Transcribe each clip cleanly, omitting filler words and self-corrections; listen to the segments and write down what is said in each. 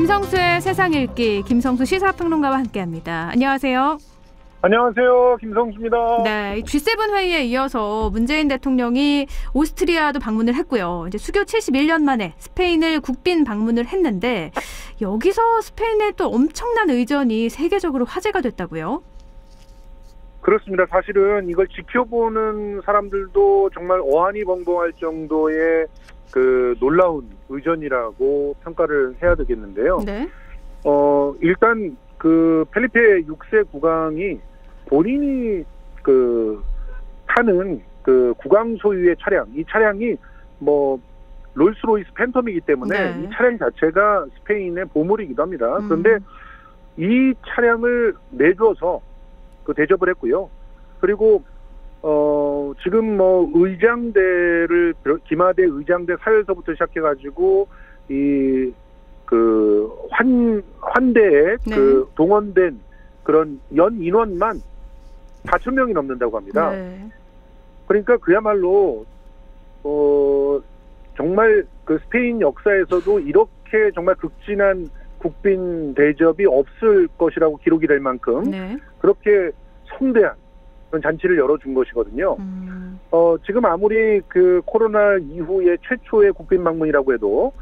김성수의 세상 읽기, 김성수 시사평론가와 함께합니다. 안녕하세요. 안녕하세요. 김성수입니다. 네, G7 회의에 이어서 문재인 대통령이 오스트리아도 방문을 했고요. 이제 수교 71년 만에 스페인을 국빈 방문을 했는데 여기서 스페인의 또 엄청난 의전이 세계적으로 화제가 됐다고요? 그렇습니다. 사실은 이걸 지켜보는 사람들도 정말 어안이 벙벙할 정도의 그 놀라운 의전이라고 평가를 해야 되겠는데요. 네. 일단 그 펠리페 6세 국왕이 본인이 타는 그 국왕 소유의 차량, 이 차량이 뭐 롤스로이스 팬텀이기 때문에 이 차량 자체가 스페인의 보물이기도 합니다. 그런데 이 차량을 내줘서 그 대접을 했고요. 그리고 지금 뭐 의장대를 기마대 의장대 사열서부터 시작해가지고 이 그 환대에 그 동원된 그런 연 인원만 4,000명이 넘는다고 합니다. 네. 그러니까 그야말로 정말 그 스페인 역사에서도 이렇게 정말 극진한 국빈 대접이 없을 것이라고 기록이 될 만큼 그렇게 성대한 그런 잔치를 열어준 것이거든요. 지금 아무리 그 코로나 이후에 최초의 국빈 방문이라고 해도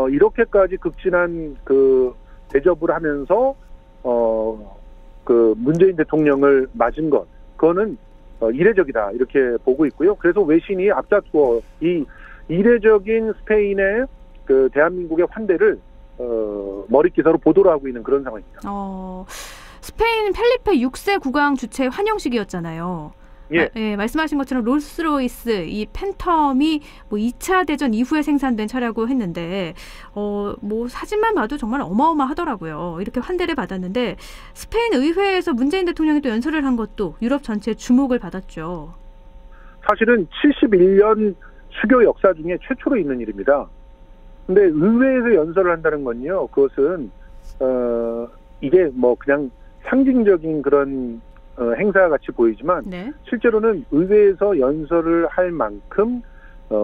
이렇게까지 극진한 그 대접을 하면서 그 문재인 대통령을 맞은 것, 그거는 이례적이다 이렇게 보고 있고요. 그래서 외신이 앞다투어 이 이례적인 스페인의 그 대한민국의 환대를 머릿기사로 보도를 하고 있는 그런 상황입니다. 스페인 펠리페 6세 국왕 주최 환영식이었잖아요. 예, 말씀하신 것처럼 롤스로이스 이 팬텀이 뭐 2차 대전 이후에 생산된 차라고 했는데 뭐 사진만 봐도 정말 어마어마하더라고요. 이렇게 환대를 받았는데 스페인 의회에서 문재인 대통령이 또 연설을 한 것도 유럽 전체의 주목을 받았죠. 사실은 71년 수교 역사 중에 최초로 있는 일입니다. 근데 의회에서 연설을 한다는 건요, 그것은 이게 뭐 그냥 상징적인 그런 행사같이 보이지만 실제로는 의회에서 연설을 할 만큼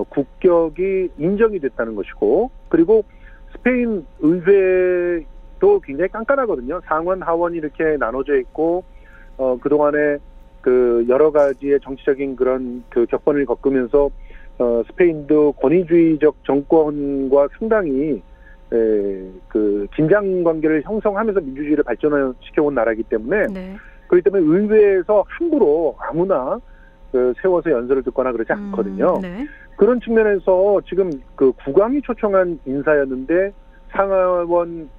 국격이 인정이 됐다는 것이고, 그리고 스페인 의회도 굉장히 깐깐하거든요. 상원, 하원이 이렇게 나눠져 있고 그동안에 그 여러 가지의 정치적인 그런 그 격번을 겪으면서 스페인도 권위주의적 정권과 상당히 그 긴장 관계를 형성하면서 민주주의를 발전시켜온 나라이기 때문에 그렇기 때문에 의회에서 함부로 아무나 세워서 연설을 듣거나 그러지 않거든요. 그런 측면에서 지금 그 국왕이 초청한 인사였는데 상하원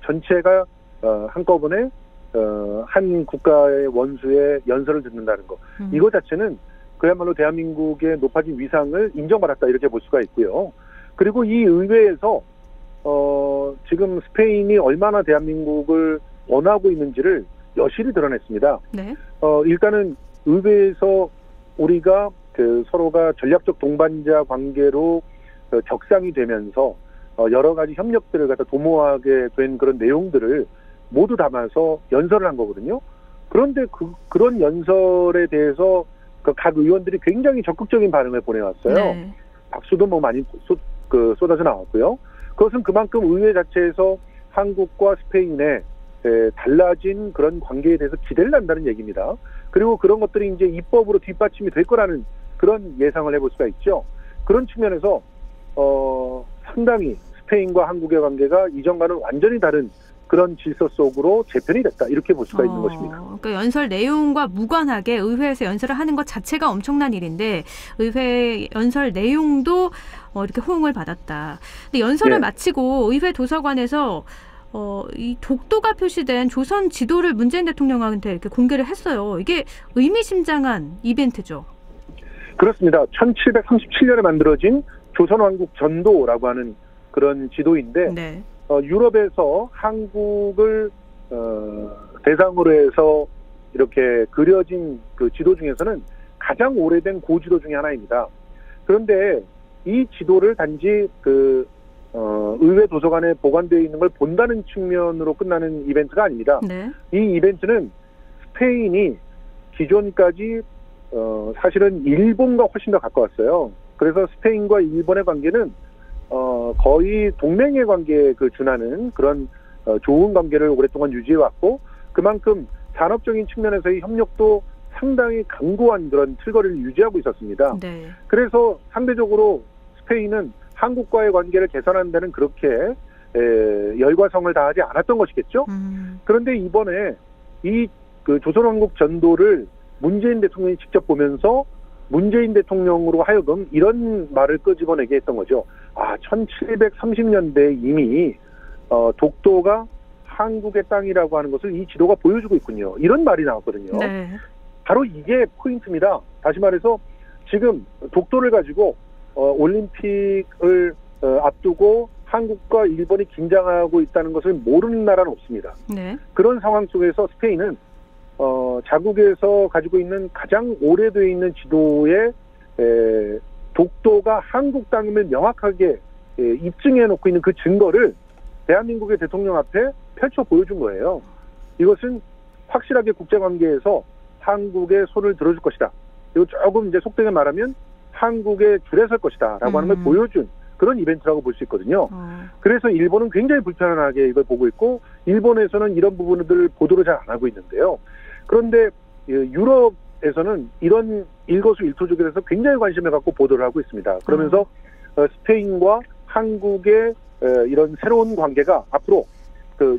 전체가 한꺼번에 한 국가의 원수의 연설을 듣는다는 거. 이거 자체는 그야말로 대한민국의 높아진 위상을 인정받았다 이렇게 볼 수가 있고요. 그리고 이 의회에서 지금 스페인이 얼마나 대한민국을 원하고 있는지를 여실히 드러냈습니다. 일단은 의회에서 우리가 그 서로가 전략적 동반자 관계로 격상이 되면서 여러 가지 협력들을 갖다 도모하게 된 그런 내용들을 모두 담아서 연설을 한 거거든요. 그런데 그런 연설에 대해서 각 의원들이 굉장히 적극적인 반응을 보내왔어요. 박수도 뭐 많이 쏟아져 나왔고요. 그것은 그만큼 의회 자체에서 한국과 스페인의 달라진 그런 관계에 대해서 기대를 한다는 얘기입니다. 그리고 그런 것들이 이제 입법으로 뒷받침이 될 거라는 그런 예상을 해볼 수가 있죠. 그런 측면에서 상당히 스페인과 한국의 관계가 이전과는 완전히 다른 그런 질서 속으로 재편이 됐다 이렇게 볼 수가 있는 것입니다. 그러니까 연설 내용과 무관하게 의회에서 연설을 하는 것 자체가 엄청난 일인데 의회 연설 내용도 이렇게 호응을 받았다. 근데 연설을 마치고 의회 도서관에서 이 독도가 표시된 조선 지도를 문재인 대통령한테 이렇게 공개를 했어요. 이게 의미심장한 이벤트죠. 그렇습니다. 1737년에 만들어진 조선왕국 전도라고 하는 그런 지도인데 유럽에서 한국을 대상으로 해서 이렇게 그려진 그 지도 중에서는 가장 오래된 고지도 중에 하나입니다. 그런데 이 지도를 단지 의회 도서관에 보관되어 있는 걸 본다는 측면으로 끝나는 이벤트가 아닙니다. 이 이벤트는 스페인이 기존까지 사실은 일본과 훨씬 더 가까웠어요. 그래서 스페인과 일본의 관계는 거의 동맹의 관계에 준하는 그런 좋은 관계를 오랫동안 유지해왔고, 그만큼 산업적인 측면에서의 협력도 상당히 강고한 그런 틀거리를 유지하고 있었습니다. 네. 그래서 상대적으로 스페인은 한국과의 관계를 개선하는 데는 그렇게 열과성을 다하지 않았던 것이겠죠. 그런데 이번에 이 조선왕국 전도를 문재인 대통령이 직접 보면서 문재인 대통령으로 하여금 이런 말을 끄집어내게 했던 거죠. 1730년대에 이미 독도가 한국의 땅이라고 하는 것을 이 지도가 보여주고 있군요. 이런 말이 나왔거든요. 네. 바로 이게 포인트입니다. 다시 말해서 지금 독도를 가지고 올림픽을 앞두고 한국과 일본이 긴장하고 있다는 것을 모르는 나라는 없습니다. 네. 그런 상황 속에서 스페인은 자국에서 가지고 있는 가장 오래되어 있는 지도에 독도가 한국 땅임을 명확하게 입증해 놓고 있는 그 증거를 대한민국의 대통령 앞에 펼쳐 보여준 거예요. 이것은 확실하게 국제관계에서 한국의 손을 들어줄 것이다. 그리고 조금 이제 속되게 말하면 한국의 줄에 설 것이다 라고 하는 걸 보여준 그런 이벤트라고 볼 수 있거든요. 그래서 일본은 굉장히 불편하게 이걸 보고 있고, 일본에서는 이런 부분들을 보도를 잘 안 하고 있는데요. 그런데 유럽에서는 이런 일거수일투족에 대해서 굉장히 관심을 갖고 보도를 하고 있습니다. 그러면서 스페인과 한국의 이런 새로운 관계가 앞으로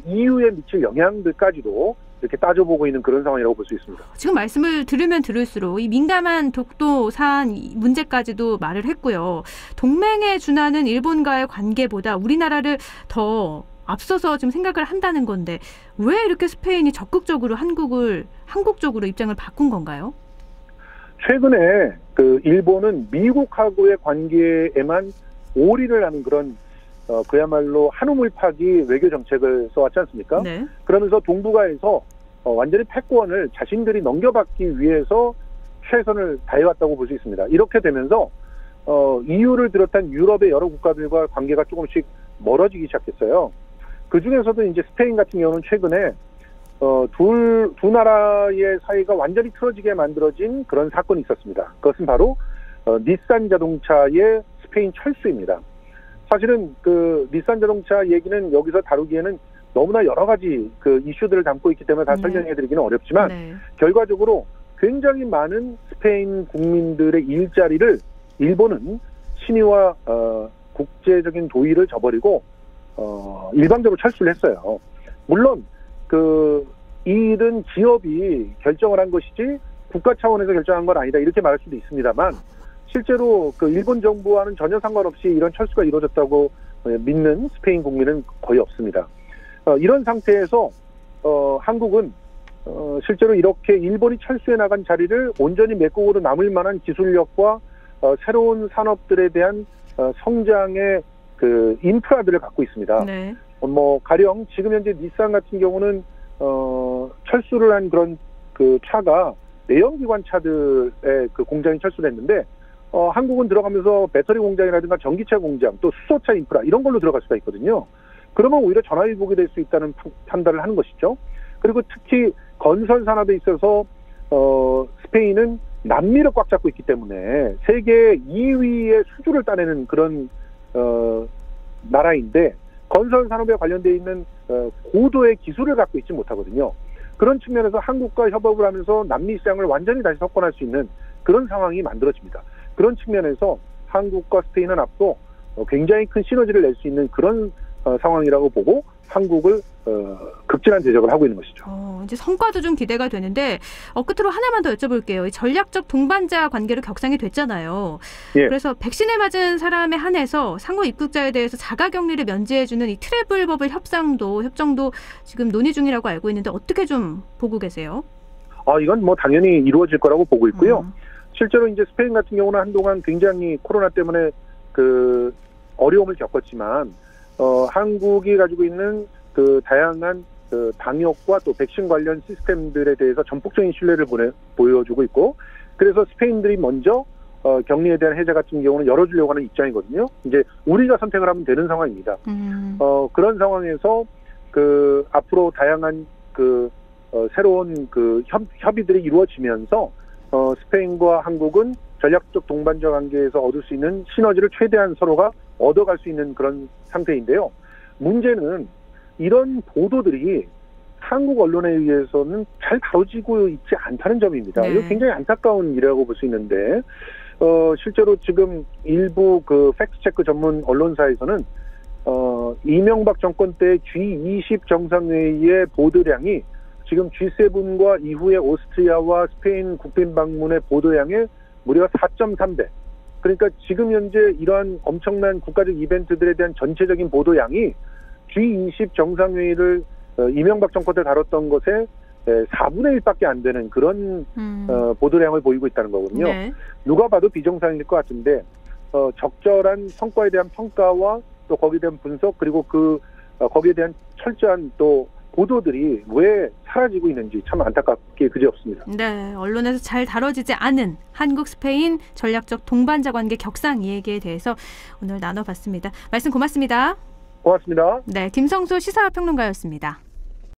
EU에 미칠 영향들까지도 이렇게 따져보고 있는 그런 상황이라고 볼 수 있습니다. 지금 말씀을 들으면 들을수록 이 민감한 독도 사안 문제까지도 말을 했고요. 동맹에 준하는 일본과의 관계보다 우리나라를 더 앞서서 지금 생각을 한다는 건데, 왜 이렇게 스페인이 적극적으로 한국 쪽으로 입장을 바꾼 건가요? 최근에 일본은 미국하고의 관계에만 올인을 하는 그런 그야말로 한우물 파기 외교 정책을 써왔지 않습니까? 네. 그러면서 동북아에서 완전히 패권을 자신들이 넘겨받기 위해서 최선을 다해왔다고 볼 수 있습니다. 이렇게 되면서 EU를 비롯한 유럽의 여러 국가들과 관계가 조금씩 멀어지기 시작했어요. 그 중에서도 이제 스페인 같은 경우는 최근에 두 나라의 사이가 완전히 틀어지게 만들어진 그런 사건이 있었습니다. 그것은 바로 닛산 자동차의 스페인 철수입니다. 사실은 닛산 자동차 얘기는 여기서 다루기에는 너무나 여러 가지 이슈들을 담고 있기 때문에 다 설명해드리기는 어렵지만, 결과적으로 굉장히 많은 스페인 국민들의 일자리를 일본은 신의와 국제적인 도의를 저버리고 일방적으로 철수를 했어요. 물론 이 일은 기업이 결정을 한 것이지 국가 차원에서 결정한 건 아니다, 이렇게 말할 수도 있습니다만, 실제로 일본 정부와는 전혀 상관없이 이런 철수가 이루어졌다고 믿는 스페인 국민은 거의 없습니다. 이런 상태에서 한국은 실제로 이렇게 일본이 철수해 나간 자리를 온전히 메꾸고도 남을 만한 기술력과 새로운 산업들에 대한 성장의 인프라들을 갖고 있습니다. 네. 가령 지금 현재 닛산 같은 경우는 철수를 한 그런 차가 내연기관 차들의 공장이 철수를 했는데, 한국은 들어가면서 배터리 공장이라든가 전기차 공장, 또 수소차 인프라 이런 걸로 들어갈 수가 있거든요. 그러면 오히려 전화위복이 될 수 있다는 판단을 하는 것이죠. 그리고 특히 건설 산업에 있어서 스페인은 남미를 꽉 잡고 있기 때문에 세계 2위의 수주를 따내는 그런 나라인데, 건설 산업에 관련되어 있는 고도의 기술을 갖고 있지 못하거든요. 그런 측면에서 한국과 협업을 하면서 남미 시장을 완전히 다시 석권할 수 있는 그런 상황이 만들어집니다. 그런 측면에서 한국과 스페인은 앞으로 굉장히 큰 시너지를 낼 수 있는 그런 상황이라고 보고 한국을 극진한 대접을 하고 있는 것이죠. 이제 성과도 좀 기대가 되는데, 끝으로 하나만 더 여쭤볼게요. 이 전략적 동반자 관계로 격상이 됐잖아요. 예. 그래서 백신을 맞은 사람에 한해서 상호 입국자에 대해서 자가격리를 면제해주는 이 트래블 버블 협정도 지금 논의 중이라고 알고 있는데, 어떻게 좀 보고 계세요? 이건 당연히 이루어질 거라고 보고 있고요. 실제로 이제 스페인 같은 경우는 한동안 굉장히 코로나 때문에 어려움을 겪었지만, 한국이 가지고 있는 다양한 방역과 또 백신 관련 시스템들에 대해서 전폭적인 신뢰를 보여주고 있고, 그래서 스페인들이 먼저 격리에 대한 해제 같은 경우는 열어주려고 하는 입장이거든요. 이제 우리가 선택을 하면 되는 상황입니다. 그런 상황에서 앞으로 다양한 새로운 협의들이 이루어지면서 스페인과 한국은 전략적 동반자 관계에서 얻을 수 있는 시너지를 최대한 서로가 얻어갈 수 있는 그런 상태인데요. 문제는 이런 보도들이 한국 언론에 의해서는 잘 다뤄지고 있지 않다는 점입니다. 네. 이거 굉장히 안타까운 일이라고 볼 수 있는데 실제로 지금 일부 그 팩트체크 전문 언론사에서는 이명박 정권 때 G20 정상회의의 보도량이 지금 G7과 이후에 오스트리아와 스페인 국빈 방문의 보도량의 무려 4.3배. 그러니까 지금 현재 이러한 엄청난 국가적 이벤트들에 대한 전체적인 보도량이 G20 정상회의를 이명박 정권 때 다뤘던 것에 4분의 1밖에 안 되는 그런 보도량을 보이고 있다는 거거든요. 네. 누가 봐도 비정상일 것 같은데 적절한 성과에 대한 평가와 또 거기에 대한 분석 그리고 거기에 대한 철저한 또 보도들이 왜 사라지고 있는지 참 안타깝게 그지없습니다. 네, 언론에서 잘 다뤄지지 않은 한국 스페인 전략적 동반자 관계 격상 이 얘기에 대해서 오늘 나눠봤습니다. 말씀 고맙습니다. 고맙습니다. 네, 김성수 시사평론가였습니다.